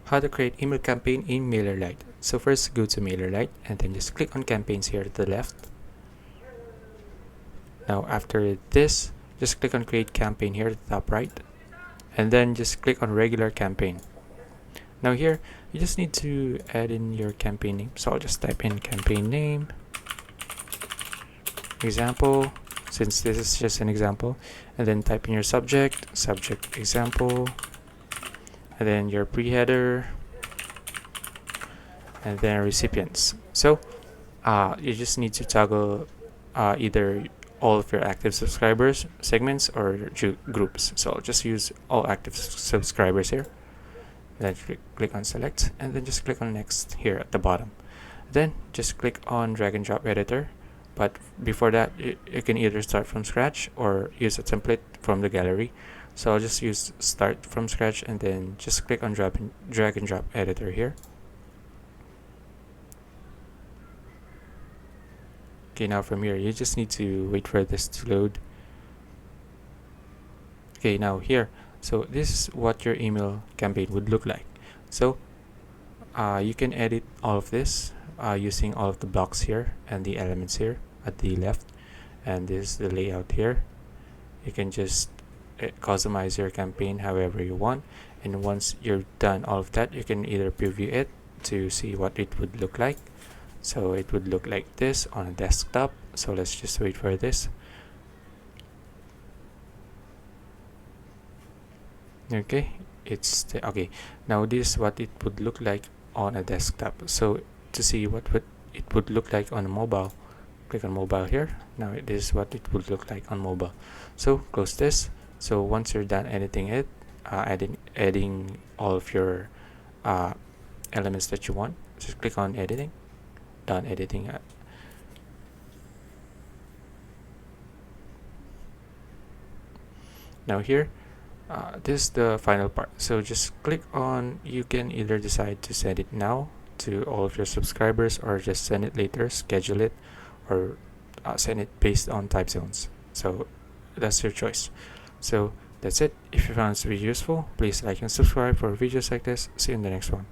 How to create email campaign in MailerLite. So first go to MailerLite and then just click on campaigns here to the left. Now after this, just click on create campaign here at the top right, and then just click on regular campaign. Now here you just need to add in your campaign name, so I'll just type in campaign name, example, since this is just an example, and then type in your subject example, and then your pre-header, and then recipients. So you just need to toggle either all of your active subscribers segments or groups. So I'll just use all active subscribers here. Then click on select and then just click on next here at the bottom. Then just click on drag and drop editor, but before that you can either start from scratch or use a template from the gallery. So I'll just use start from scratch and then just click on drag and drop editor here. Okay, now from here you just need to wait for this to load. Okay, now here, so this is what your email campaign would look like. So you can edit all of this using all of the blocks here and the elements here at the left, and this is the layout here. You can just customize your campaign however you want, and once you're done all of that, you can either preview it to see what it would look like. So it would look like this on a desktop. So let's just wait for this. Okay, okay. Now this is what it would look like on a desktop. So to see what it would look like on a mobile, click on mobile here. Now this is what it would look like on mobile. So close this. So once you're done editing it, adding all of your elements that you want, just click on editing. Done editing. Now here, this is the final part. So just click on, you can either decide to send it now to all of your subscribers or just send it later, schedule it, or send it based on time zones. So that's your choice. So that's it. If you found this video useful, please like and subscribe for videos like this. See you in the next one.